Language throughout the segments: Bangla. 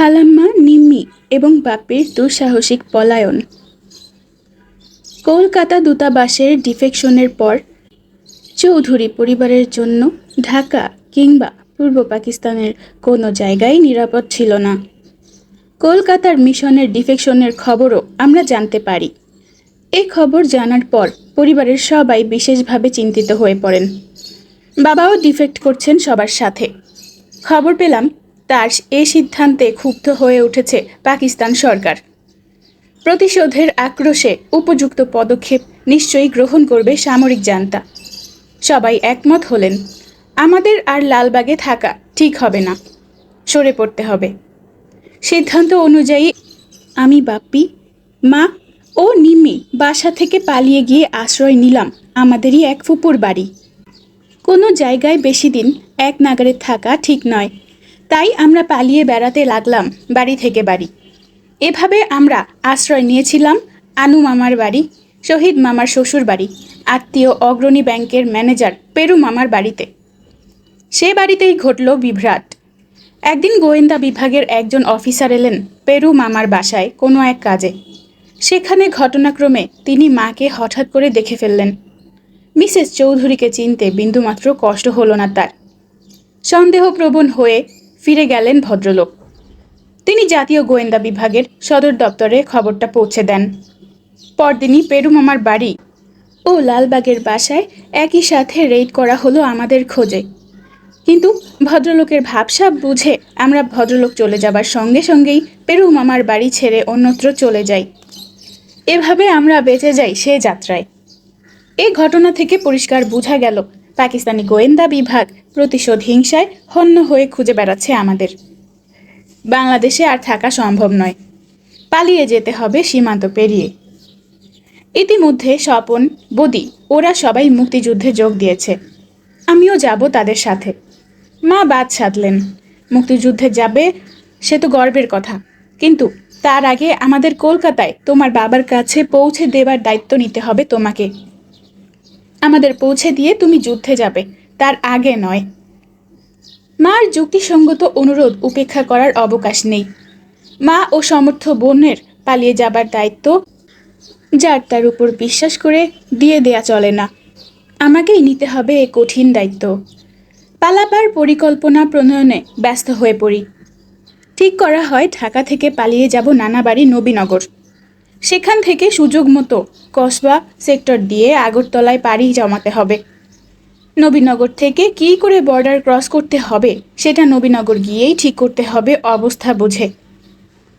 খালাম্মা, নিম্মি এবং বাপ্পির দুঃসাহসিক পলায়ন। কলকাতা দূতাবাসের ডিফেকশনের পর চৌধুরী পরিবারের জন্য ঢাকা কিংবা পূর্ব পাকিস্তানের কোনো জায়গাই নিরাপদ ছিল না। কলকাতার মিশনের ডিফেকশনের খবরও আমরা জানতে পারি। এই খবর জানার পর পরিবারের সবাই বিশেষভাবে চিন্তিত হয়ে পড়েন। বাবাও ডিফেক্ট করছেন সবার সাথে। খবর পেলাম তার এই সিদ্ধান্তে ক্ষুব্ধ হয়ে উঠেছে পাকিস্তান সরকার। প্রতিশোধের আক্রোশে উপযুক্ত পদক্ষেপ নিশ্চয়ই গ্রহণ করবে সামরিক জান্তা। সবাই একমত হলেন, আমাদের আর লালবাগে থাকা ঠিক হবে না, সরে পড়তে হবে। সিদ্ধান্ত অনুযায়ী আমি, বাপ্পি, মা ও নিম্মি বাসা থেকে পালিয়ে গিয়ে আশ্রয় নিলাম আমাদেরই এক ফুপুর বাড়ি। কোনো জায়গায় বেশি দিন এক নাগারে থাকা ঠিক নয়, তাই আমরা পালিয়ে বেড়াতে লাগলাম বাড়ি থেকে বাড়ি। এভাবে আমরা আশ্রয় নিয়েছিলাম আনু মামার বাড়ি, শহীদ মামার শ্বশুর বাড়ি, আত্মীয় অগ্রণী ব্যাংকের ম্যানেজার পেরু মামার বাড়িতে। সে বাড়িতেই ঘটল বিভ্রাট। একদিন গোয়েন্দা বিভাগের একজন অফিসার এলেন পেরু মামার বাসায় কোনো এক কাজে। সেখানে ঘটনাক্রমে তিনি মাকে হঠাৎ করে দেখে ফেললেন। মিসেস চৌধুরীকে চিনতে বিন্দুমাত্র কষ্ট হলো না তার। সন্দেহপ্রবণ হয়ে ফিরে গেলেন ভদ্রলোক। তিনি জাতীয় গোয়েন্দা বিভাগের সদর দপ্তরে খবরটা পৌঁছে দেন। পরদিনই পেরু মামার বাড়ি ও লালবাগের বাসায় একই সাথে রেড করা হলো আমাদের খোঁজে। কিন্তু ভদ্রলোকের ভাবসাব বুঝে আমরা ভদ্রলোক চলে যাবার সঙ্গে সঙ্গেই পেরু মামার বাড়ি ছেড়ে অন্যত্র চলে যাই। এভাবে আমরা বেঁচে যাই সে যাত্রায়। এই ঘটনা থেকে পরিষ্কার বোঝা গেল পাকিস্তানি গোয়েন্দা বিভাগ প্রতিশোধ হিংসায় হন্য হয়ে খুঁজে বেড়াচ্ছে আমাদের। বাংলাদেশে আর থাকা সম্ভব নয়, পালিয়ে যেতে হবে সীমান্ত পেরিয়ে। ইতিমধ্যে স্বপন, বদি ওরা সবাই মুক্তিযুদ্ধে যোগ দিয়েছে। আমিও যাব তাদের সাথে। মা বাদ সাধলেন, মুক্তিযুদ্ধে যাবে সে তো গর্বের কথা, কিন্তু তার আগে আমাদের কলকাতায় তোমার বাবার কাছে পৌঁছে দেবার দায়িত্ব নিতে হবে তোমাকে। আমাদের পৌঁছে দিয়ে তুমি যুদ্ধে যাবে, তার আগে নয়। মার যুক্তিসঙ্গত অনুরোধ উপেক্ষা করার অবকাশ নেই। মা ও সমর্থ বোনের পালিয়ে যাবার দায়িত্ব যার তার উপর বিশ্বাস করে দিয়ে দেয়া চলে না। আমাকেই নিতে হবে এ কঠিন দায়িত্ব। পালাবার পরিকল্পনা প্রণয়নে ব্যস্ত হয়ে পড়ি। ঠিক করা হয় ঢাকা থেকে পালিয়ে যাব নানাবাড়ি নবীনগর। সেখান থেকে সুযোগ মতো কসবা সেক্টর দিয়ে আগরতলায় পাড়ি জমাতে হবে। নবীনগর থেকে কী করে বর্ডার ক্রস করতে হবে সেটা নবীনগর গিয়েই ঠিক করতে হবে অবস্থা বুঝে।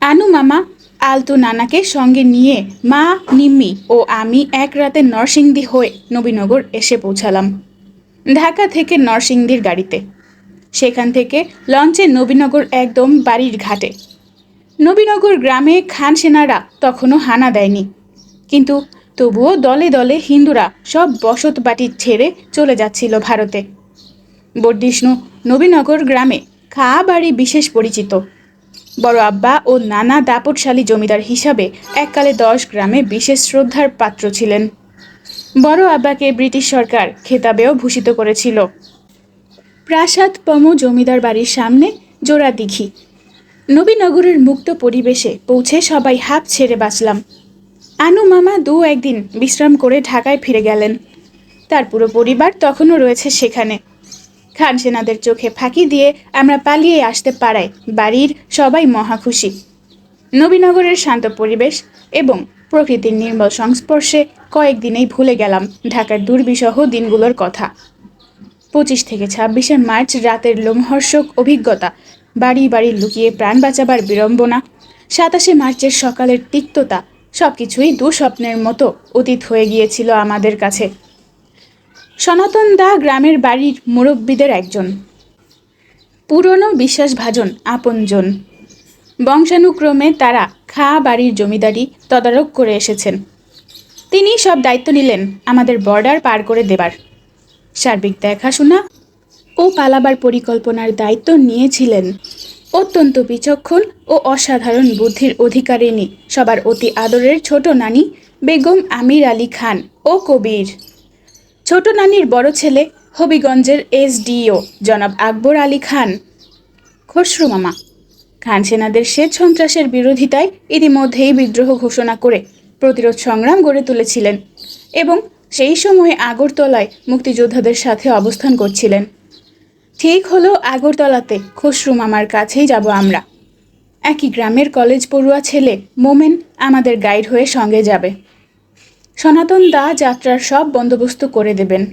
আনু মামা, আলতু নানাকে সঙ্গে নিয়ে মা, নিম্মি ও আমি এক রাতে নরসিংদী হয়ে নবীনগর এসে পৌঁছালাম। ঢাকা থেকে নরসিংদীর গাড়িতে, সেখান থেকে লঞ্চে নবীনগর একদম বাড়ির ঘাটে। নবীনগর গ্রামে খান সেনারা তখনও হানা দেয়নি, কিন্তু তবুও দলে দলে হিন্দুরা সব বসত বাটি ছেড়ে চলে যাচ্ছিল ভারতে। বর্ধিষ্ণু নবীনগর গ্রামে খা বাড়ি বিশেষ পরিচিত। বড় আব্বা ও নানা দাপটশালী জমিদার হিসাবে এককালে 10 গ্রামে বিশেষ শ্রদ্ধার পাত্র ছিলেন। বড় আব্বাকে ব্রিটিশ সরকার খেতাবেও ভূষিত করেছিল। প্রাসাদপম জমিদার বাড়ির সামনে জোড়া দিঘি। নবীনগরের মুক্ত পরিবেশে পৌঁছে সবাই হাঁপ ছেড়ে বাঁচলাম। আনু মামা 2 একদিন বিশ্রাম করে ঢাকায় ফিরে গেলেন। তার পুরো পরিবার তখনও রয়েছে সেখানে। খান সেনাদের চোখে ফাঁকি দিয়ে আমরা পালিয়ে আসতে পারায় বাড়ির সবাই মহা খুশি। নবীনগরের শান্ত পরিবেশ এবং প্রকৃতির নির্মল সংস্পর্শে কয়েকদিনেই ভুলে গেলাম ঢাকার দুর্বিষহ দিনগুলোর কথা। 25 থেকে 26শে মার্চ রাতের লোমহর্ষক অভিজ্ঞতা, বাড়ি বাড়ি লুকিয়ে প্রাণ বাঁচাবার বিড়ম্বনা, 27শে মার্চের সকালের তিক্ততা, সবকিছুই দুঃস্বপ্নের মতো অতীত হয়ে গিয়েছিল আমাদের কাছে। সনাতন দা গ্রামের বাড়ির মুরব্বীদের একজন, পুরনো বিশ্বাসভাজন আপনজন। বংশানুক্রমে তারা খা বাড়ির জমিদারি তদারক করে এসেছেন। তিনি সব দায়িত্ব নিলেন আমাদের বর্ডার পার করে দেবার। সার্বিক দেখাশোনা ও পালাবার পরিকল্পনার দায়িত্ব নিয়েছিলেন অত্যন্ত বিচক্ষণ ও অসাধারণ বুদ্ধির অধিকারিণী সবার অতি আদরের ছোট নানি বেগম আমির আলী খান ও কবির। ছোট নানির বড় ছেলে হবিগঞ্জের SDO জনাব আকবর আলী খান, খসরু মামা। খান সেনাদের স্বেচ্ছ সন্ত্রাসের বিরোধিতায় ইতিমধ্যেই বিদ্রোহ ঘোষণা করে প্রতিরোধ সংগ্রাম গড়ে তুলেছিলেন এবং সেই সময়ে আগরতলায় মুক্তিযোদ্ধাদের সাথে অবস্থান করছিলেন। ঠিক হলো আগরতলাতে খসরু মামার কাছেই যাব আমরা। একই গ্রামের কলেজ পড়ুয়া ছেলে মোমেন আমাদের গাইড হয়ে সঙ্গে যাবে। সনাতন দা যাত্রার সব বন্দোবস্ত করে দেবেন।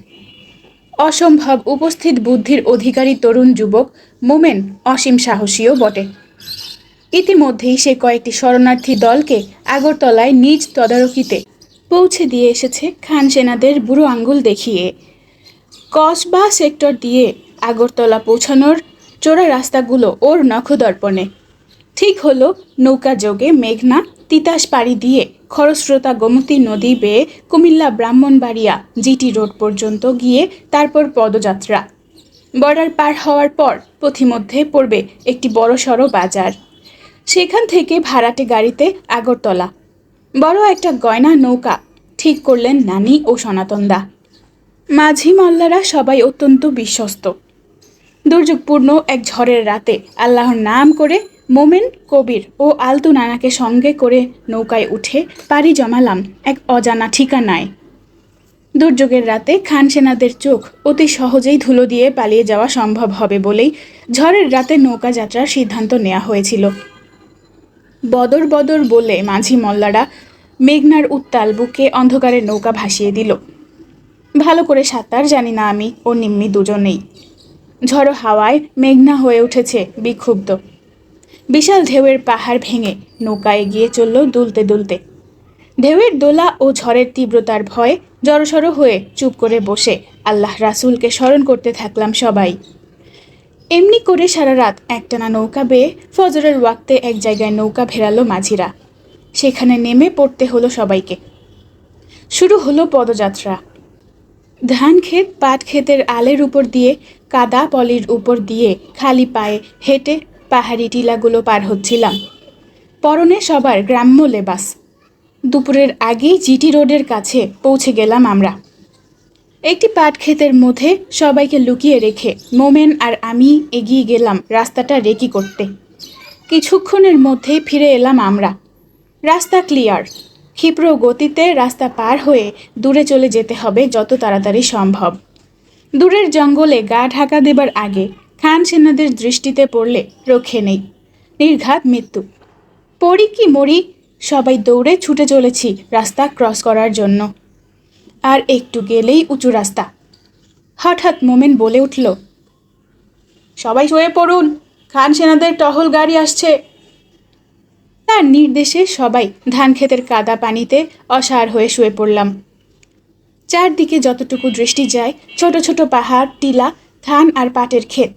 অসম্ভব উপস্থিত বুদ্ধির অধিকারী তরুণ যুবক মোমেন অসীম সাহসীও বটে। ইতিমধ্যেই সে কয়েকটি শরণার্থী দলকে আগরতলায় নিজ তদারকিতে পৌঁছে দিয়ে এসেছে খান সেনাদের বুড়ো আঙ্গুল দেখিয়ে। কসবা সেক্টর দিয়ে আগরতলা পৌঁছানোর চোরা রাস্তাগুলো ওর নখদর্পণে। ঠিক হলো নৌকা যোগে মেঘনা তিতাস পাড়ি দিয়ে খরস্রোতা গোমতী নদী বেয়ে কুমিল্লা ব্রাহ্মণবাড়িয়া জিটি রোড পর্যন্ত গিয়ে তারপর পদযাত্রা। বর্ডার পার হওয়ার পর পথিমধ্যে পড়বে একটি বড়সড় বাজার। সেখান থেকে ভাড়াটে গাড়িতে আগরতলা। বড় একটা গয়না নৌকা ঠিক করলেন নানি ও সনাতনদা। মাঝি মল্লারা সবাই অত্যন্ত বিশ্বস্ত। দুর্যোগপূর্ণ এক ঝড়ের রাতে আল্লাহর নাম করে মোমেন, কবির ও আলতু নানাকে সঙ্গে করে নৌকায় উঠে পাড়ি জমালাম এক অজানা ঠিকানায়। দুর্যোগের রাতে খান সেনাদের চোখ অতি সহজেই ধুলো দিয়ে পালিয়ে যাওয়া সম্ভব হবে বলেই ঝড়ের রাতে নৌকা যাত্রার সিদ্ধান্ত নেওয়া হয়েছিল। বদর বদর বলে মাঝি মল্লারা মেঘনার উত্তাল বুকে অন্ধকারে নৌকা ভাসিয়ে দিল। ভালো করে সাঁতার জানি না আমি ও নিম্মি দুজনেই। ঝড়ো হাওয়ায় মেঘনা হয়ে উঠেছে বিক্ষুব্ধ। বিশাল ঢেউয়ের পাহাড় ভেঙে নৌকা এগিয়ে চলল দুলতে দুলতে। ঢেউয়ের দোলা ও ঝড়ের তীব্রতার ভয়ে জড়সড় হয়ে চুপ করে বসে আল্লাহ রাসূলকে স্মরণ করতে থাকলাম সবাই। এমনি করে সারা রাত একটানা নৌকা বেয়ে ফজরের ওয়াক্তে এক জায়গায় নৌকা ভেরালো মাঝিরা। সেখানে নেমে পড়তে হলো সবাইকে। শুরু হলো পদযাত্রা। ধান ক্ষেত পাট ক্ষেতের আলের উপর দিয়ে কাদা পলির উপর দিয়ে খালি পায়ে হেঁটে পাহাড়ি টিলাগুলো পার হচ্ছিলাম। পরনে সবার গ্রাম্য লেবাস। দুপুরের আগেই জিটি রোডের কাছে পৌঁছে গেলাম আমরা। একটি পাট ক্ষেতের মধ্যে সবাইকে লুকিয়ে রেখে মোমেন আর আমি এগিয়ে গেলাম রাস্তাটা রেকি করতে। কিছুক্ষণের মধ্যেই ফিরে এলাম আমরা। রাস্তা ক্লিয়ার। ক্ষিপ্র গতিতে রাস্তা পার হয়ে দূরে চলে যেতে হবে যত তাড়াতাড়ি সম্ভব। দূরের জঙ্গলে গা ঢাকা দেবার আগে খান সেনাদের দৃষ্টিতে পড়লে রক্ষে নেই। নির্ঘাত মৃত্যু। পড়ি কি মরি, সবাই দৌড়ে ছুটে চলেছি রাস্তা ক্রস করার জন্য। আর একটু গেলেই উঁচু রাস্তা। হঠাৎ মোমেন বলে উঠল, সবাই শুয়ে পড়ুন, খান সেনাদের টহল গাড়ি আসছে। তার নির্দেশে সবাই ধান ক্ষেতের কাদা পানিতে অসাড় হয়ে শুয়ে পড়লাম। চারদিকে যতটুকু দৃষ্টি যায় ছোট ছোট পাহাড়, টিলা, ধান আর পাটের ক্ষেত।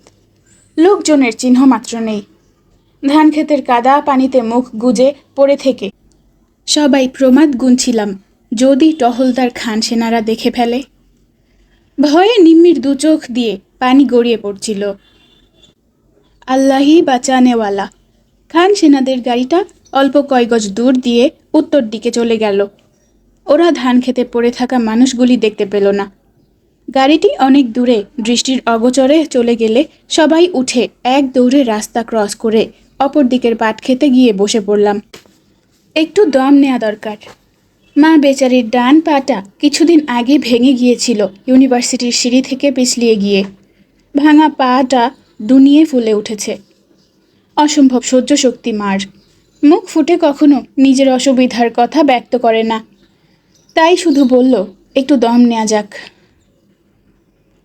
লোকজনের চিহ্ন মাত্র নেই। ধান ক্ষেতের কাদা পানিতে মুখ গুজে পড়ে থেকে সবাই প্রমাদ গুনছিলাম, যদি টহলদার খান সেনারা দেখে ফেলে। ভয়ে নিম্মির দু চোখ দিয়ে পানি গড়িয়ে পড়ছিল। আল্লাহি বাঁচানেওয়ালা। খান সেনাদের গাড়িটা অল্প কয় গজ দূর দিয়ে উত্তর দিকে চলে গেল। ওরা ধান খেতে পড়ে থাকা মানুষগুলি দেখতে পেল না। গাড়িটি অনেক দূরে দৃষ্টির অগোচরে চলে গেলে সবাই উঠে এক দৌড়ে রাস্তা ক্রস করে অপর দিকের পাট খেতে গিয়ে বসে পড়লাম। একটু দম নেওয়া দরকার। মা বেচারির ডান পাটা কিছুদিন আগে ভেঙে গিয়েছিল ইউনিভার্সিটির সিঁড়ি থেকে পিছলিয়ে গিয়ে। ভাঙা পাটা দুনিয়ে ফুলে উঠেছে। অসম্ভব সহ্য শক্তি মার। মুখ ফুটে কখনো নিজের অসুবিধার কথা ব্যক্ত করে না। তাই শুধু বলল, একটু দম নেওয়া যাক।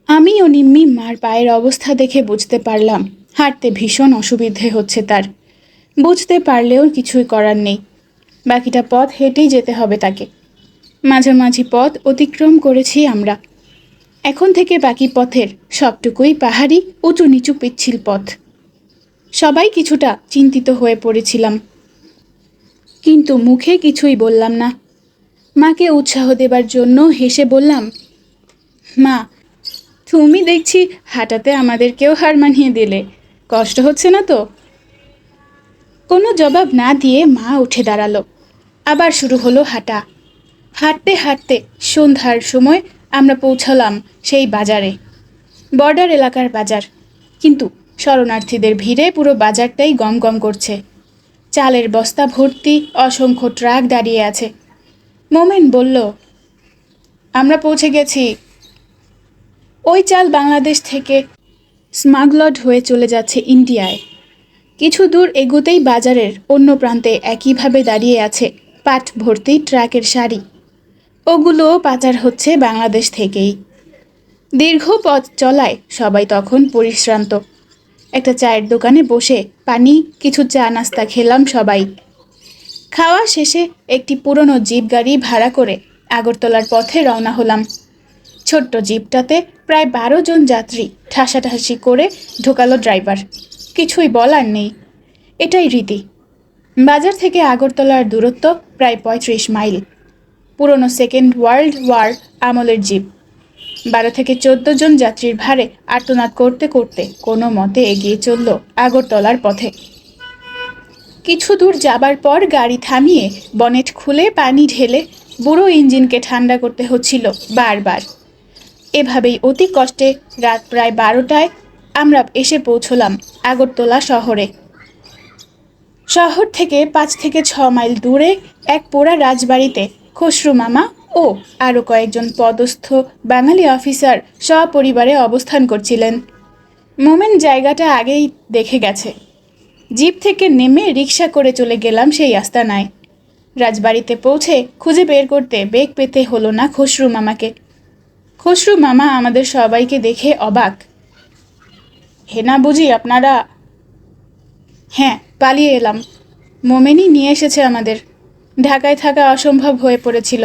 আমি ও নিম্মি মার পায়ের অবস্থা দেখে বুঝতে পারলাম হাঁটতে ভীষণ অসুবিধে হচ্ছে তার। বুঝতে পারলেও কিছুই করার নেই। বাকিটা পথ হেঁটেই যেতে হবে তাকে। মাঝামাঝি পথ অতিক্রম করেছি আমরা। এখন থেকে বাকি পথের সবটুকুই পাহাড়ি উঁচু নিচু পিচ্ছিল পথ। সবাই কিছুটা চিন্তিত হয়ে পড়েছিলাম, কিন্তু মুখে কিছুই বললাম না। মাকে উৎসাহ দেবার জন্য হেসে বললাম, মা, তুমি দেখছি হাঁটাতে আমাদেরকেও হার মানিয়ে দিলে। কষ্ট হচ্ছে না তো? কোনো জবাব না দিয়ে মা উঠে দাঁড়ালো। আবার শুরু হলো হাঁটা। হাঁটতে হাঁটতে সন্ধ্যার সময় আমরা পৌঁছালাম সেই বাজারে। বর্ডার এলাকার বাজার, কিন্তু শরণার্থীদের ভিড়ে পুরো বাজারটাই গমগম করছে। চালের বস্তা ভর্তি অসংখ্য ট্রাক দাঁড়িয়ে আছে। মোমেন বলল, আমরা পৌঁছে গেছি। ওই চাল বাংলাদেশ থেকে স্মাগলড হয়ে চলে যাচ্ছে ইন্ডিয়ায়। কিছু দূর এগোতেই বাজারের অন্য প্রান্তে একইভাবে দাঁড়িয়ে আছে পাট ভর্তি ট্রাকের সারি। ওগুলোও পাচার হচ্ছে বাংলাদেশ থেকেই। দীর্ঘ পথ চলায় সবাই তখন পরিশ্রান্ত। একটা চায়ের দোকানে বসে পানি, কিছু চা নাস্তা খেলাম সবাই। খাওয়া শেষে একটি পুরনো জিপ গাড়ি ভাড়া করে আগরতলার পথে রওনা হলাম। ছোট্ট জিপটাতে প্রায় 12 জন যাত্রী ঠাসাঠাসি করে ঢোকালো ড্রাইভার। কিছুই বলার নেই, এটাই রীতি। বাজার থেকে আগরতলার দূরত্ব প্রায় 35 মাইল। পুরনো সেকেন্ড ওয়ার্ল্ড ওয়ার আমলের জিপ। 12 থেকে 14 জন যাত্রীর ভারে আর্তনাদ করতে করতে কোনো মতে এগিয়ে চলল আগরতলার পথে। কিছু দূর যাবার পর গাড়ি থামিয়ে বনেট খুলে পানি ঢেলে বুড়ো ইঞ্জিনকে ঠান্ডা করতে হচ্ছিল বারবার। এভাবেই অতি কষ্টে রাত প্রায় 12টায় আমরা এসে পৌঁছলাম আগরতলা শহরে। শহর থেকে 5 থেকে 6 মাইল দূরে এক পোড়া রাজবাড়িতে খসরু মামা ও আরও কয়েকজন পদস্থ বাঙালি অফিসার সপরিবারে অবস্থান করছিলেন। মোমেন জায়গাটা আগেই দেখে গেছে। জিপ থেকে নেমে রিকশা করে চলে গেলাম সেই আস্তানায়। রাজবাড়িতে পৌঁছে খুঁজে বের করতে বেগ পেতে হলো না খসরু মামাকে। খসরু মামা আমাদের সবাইকে দেখে অবাক। হেনা বুঝি আপনারা? হ্যাঁ, পালিয়ে এলাম। মোমেনই নিয়ে এসেছে আমাদের। ঢাকায় থাকা অসম্ভব হয়ে পড়েছিল।